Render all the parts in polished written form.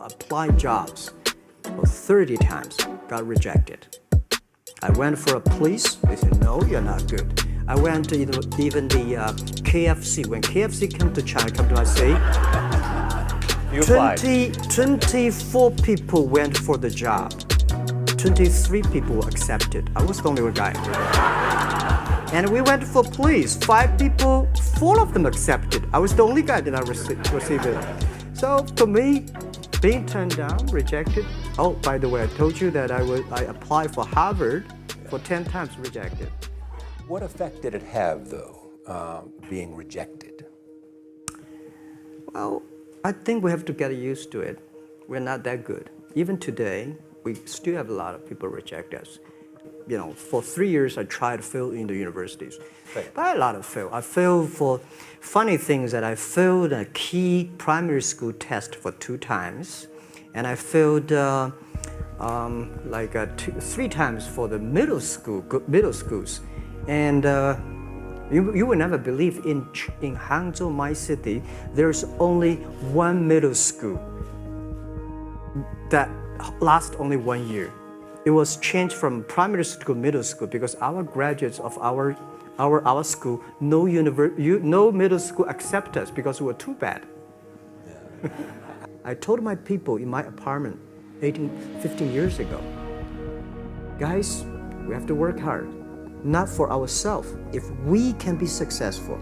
applied jobs for 30 times, got rejected. I went for a police, they said, no, you're not good. I went to even the KFC. When KFC came to China, come to my city, 24 people went for the job. 23 people were accepted. I was the only one guy. And we went for police. 5 people, 4 of them accepted. I was the only guy that I received it. So for me, being turned down, rejected. Oh, by the way, I told you that I applied for Harvard for 10 times, rejected. What effect did it have, though, being rejected? Well, I think we have to get used to it. We're not that good. Even today, we still have a lot of people reject us. You know, for 3 years, I tried to fill in the universities. But a lot of fail. I failed for funny things that I failed a key primary school test for 2 times. And I failed 3 times for the middle schools. And you will never believe in Hangzhou, my city, there's only one middle school that lasts only 1 year. It was changed from primary school to middle school because our graduates of our school, no middle school accept us because we were too bad. Yeah. I told my people in my apartment 15 years ago, guys, we have to work hard, not for ourselves. If we can be successful,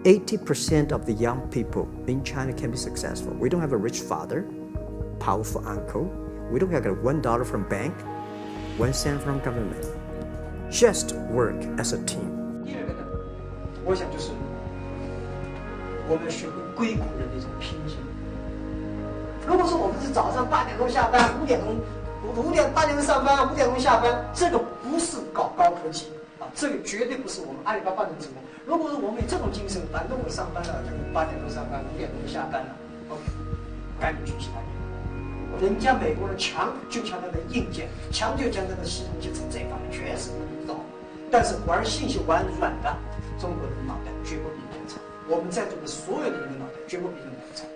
80% of the young people in China can be successful. We don't have a rich father, powerful uncle. We don't have $1 from bank, 1 cent from government. Just work as a team. 第二个呢，我想就是我们学会硅谷人的一种拼劲。如果说我们是早上8点钟下班，8点钟上班，5点钟下班，这个不是搞高科技啊，这个绝对不是我们阿里巴巴能成功。如果说我们有这种精神，反正我上班了，8点钟上班，5点钟下班了 ，OK， 赶紧去其他地方。人家美国人强就强他的硬件，强就强他的系统基础，这方面确实不知道。但是玩信息玩软的，中国人的脑袋绝不比人长。我们在座的所有的人的脑袋绝不比人长。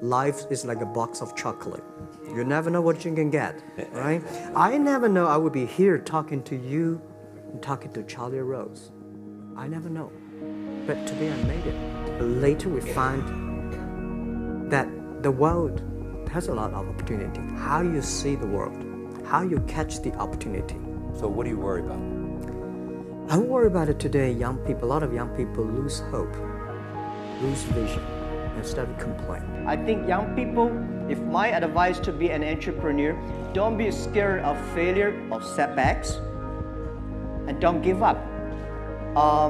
Life is like a box of chocolate. You never know what you can get, right? I never know I would be here talking to you and talking to Charlie Rose. I never know. But today I made it. Later we find that the world has a lot of opportunity. How you see the world, how you catch the opportunity. So what do you worry about? I worry about it today. Young people, a lot of young people lose hope, lose vision, instead of complain. I think young people, if my advice to be an entrepreneur, don't be scared of failure, of setbacks, and don't give up. A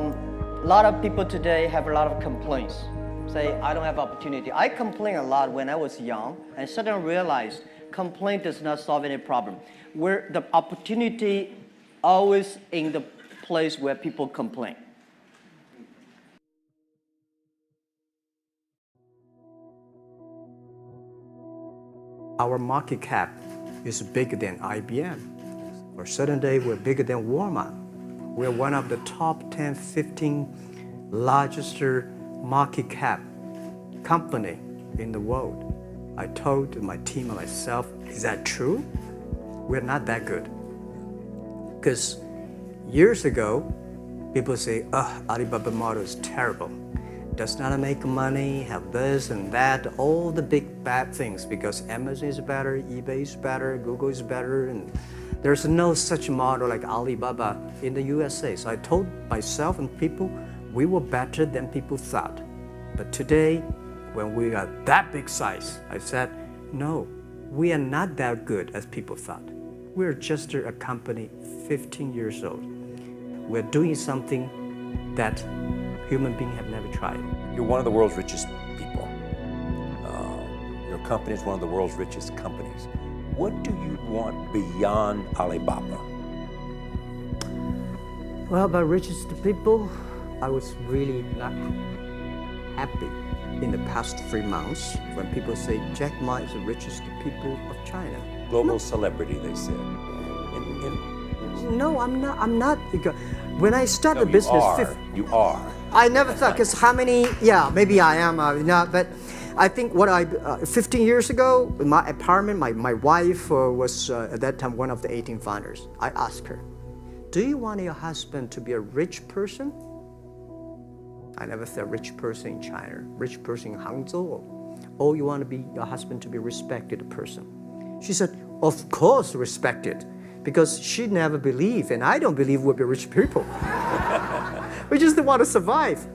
lot of people today have a lot of complaints. Say, I don't have opportunity. I complained a lot when I was young and suddenly realized complaint does not solve any problem. Where the opportunity always in the place where people complain. Our market cap is bigger than IBM. For a certain day, we're bigger than Walmart. We're one of the top 10, 15 largest market cap company in the world. I told my team and myself, is that true? We're not that good. Because years ago, people say, Alibaba model is terrible. Does not make money, have this and that, all the big bad things because Amazon is better, eBay is better, Google is better, and there's no such model like Alibaba in the USA. So I told myself and people, we were better than people thought. But today, when we are that big size, I said, no, we are not that good as people thought. We're just a company 15 years old. We're doing something that human beings have never tried. You're one of the world's richest people. Your company is one of the world's richest companies. What do you want beyond Alibaba? Well, by richest people, I was really not happy in the past 3 months when people say Jack Ma is the richest people of China. Global celebrity, they said. No, I'm not. When I started business, you are. I never thought, because how many, yeah, maybe I am, but I think 15 years ago, in my apartment, my wife was at that time one of the 18 founders. I asked her, do you want your husband to be a rich person? I never said rich person in China, rich person in Hangzhou. Or you want to be your husband to be a respected person? She said, of course respected, because she never believed, and I don't believe we'll be rich people. We just want to survive.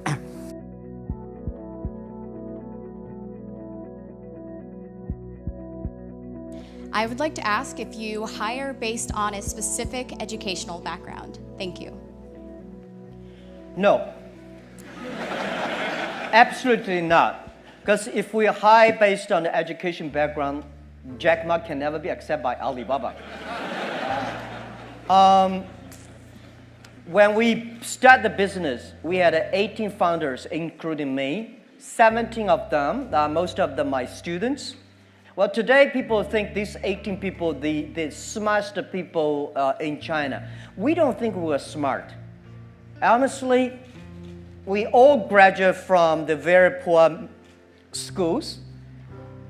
I would like to ask if you hire based on a specific educational background. Thank you. No. Absolutely not. Because if we hire based on the education background, Jack Ma can never be accepted by Alibaba. When we started the business, we had 18 founders, including me. 17 of them, most of them my students. Well, today people think these 18 people, the smartest people in China. We don't think we are smart. Honestly, we all graduate from the very poor schools.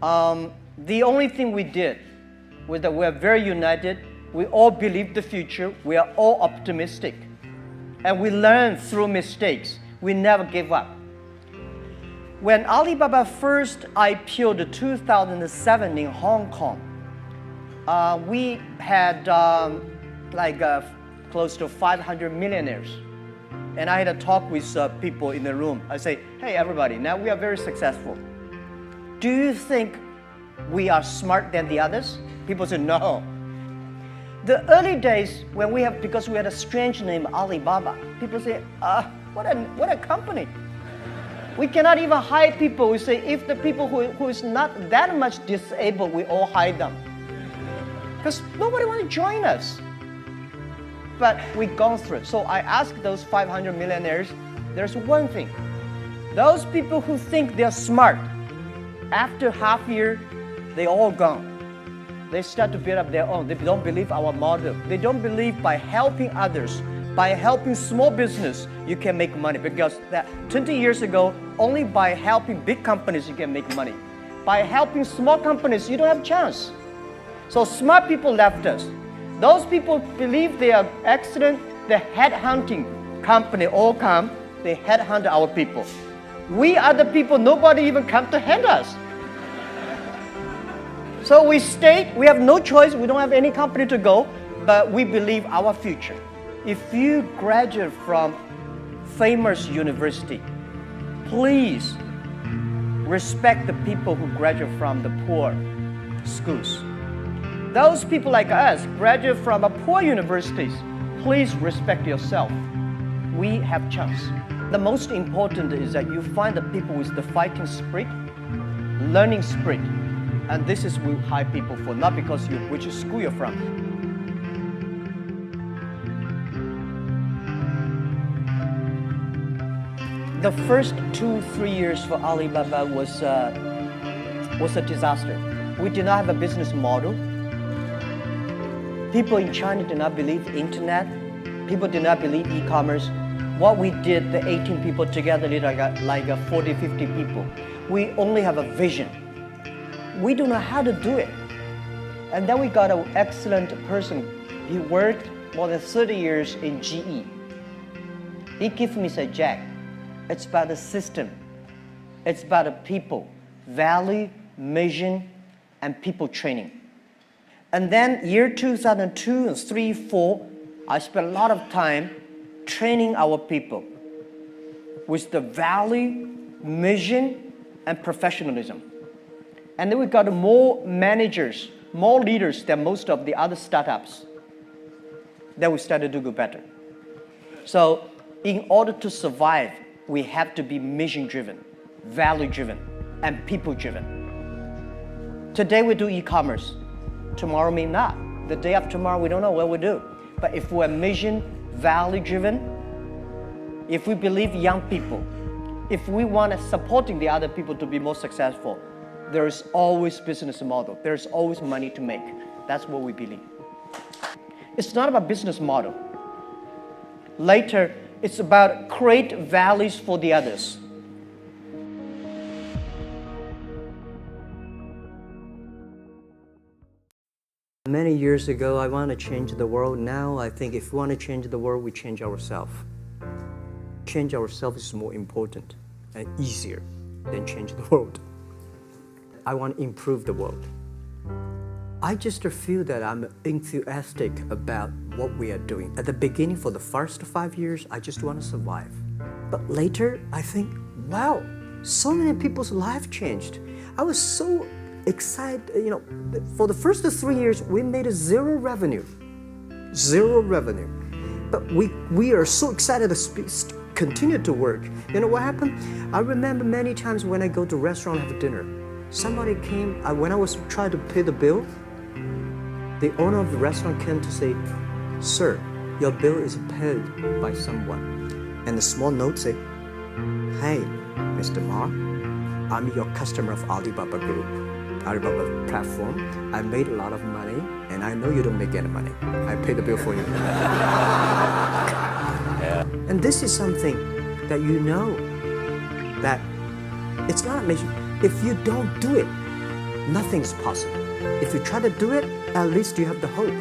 The only thing we did was that we are very united. We all believe the future. We are all optimistic. And we learn through mistakes. We never give up. When Alibaba first IPO'd in 2007 in Hong Kong, we had close to 500 millionaires. And I had a talk with people in the room. I say, hey, everybody, now we are very successful. Do you think we are smarter than the others? People say, no. The early days, because we had a strange name, Alibaba, people say, what a company. We cannot even hire people. We say, if the people who is not that much disabled, we all hire them. Because nobody wants to join us. But we've gone through it. So I asked those 500 millionaires, there's one thing. Those people who think they're smart, after half year, they all gone. They start to build up their own. They don't believe our model. They don't believe by helping others, by helping small business, you can make money. Because 20 years ago, only by helping big companies, you can make money. By helping small companies, you don't have a chance. So smart people left us. Those people believe they are excellent. The headhunting company all come, they headhunt our people. We are the people, nobody even come to hunt us. So we stayed, we have no choice, we don't have any company to go, but we believe our future. If you graduate from famous university, please respect the people who graduate from the poor schools. Those people like us graduate from a poor universities, please respect yourself. We have chance. The most important is that you find the people with the fighting spirit, learning spirit. And this is what we hire people for, not because which school you're from. The first 2-3 years for Alibaba was a disaster. We did not have a business model. People in China did not believe the internet. People did not believe e-commerce. What we did, the 18 people together, like 40, 50 people. We only have a vision. We don't know how to do it. And then we got an excellent person. He worked more than 30 years in GE. He gave me, said, Jack, it's about the system. It's about the people, value, mission, and people training. And then year 2002 and 3, 4, I spent a lot of time training our people with the value, mission, and professionalism. And then we got more managers, more leaders than most of the other startups. Then we started to do better. So in order to survive, we have to be mission-driven, value-driven, and people-driven. Today we do e-commerce. Tomorrow may not. The day after tomorrow, we don't know what we do. But if we're mission, value-driven, if we believe young people, if we want to supporting the other people to be more successful, there is always business model. There's always money to make. That's what we believe. It's not about business model. Later, it's about create values for the others. Many years ago, I want to change the world. Now, I think if we want to change the world, we change ourselves. Change ourselves is more important and easier than change the world. I want to improve the world. I just feel that I'm enthusiastic about what we are doing. At the beginning, for the first 5 years, I just want to survive. But later, I think, wow, so many people's lives changed. I was so excited, for the first 3 years, we made zero revenue. Zero revenue. But we are so excited to continue to work. You know what happened? I remember many times when I go to restaurant have dinner, somebody came, when I was trying to pay the bill, the owner of the restaurant came to say, "Sir, your bill is paid by someone." And the small note said, "Hey, Mr. Ma, I'm your customer of Alibaba Group, Alibaba platform. I made a lot of money, and I know you don't make any money. I pay the bill for you." And this is something that you know that it's not amazing. If you don't do it, nothing's possible. If you try to do it, at least you have the hope.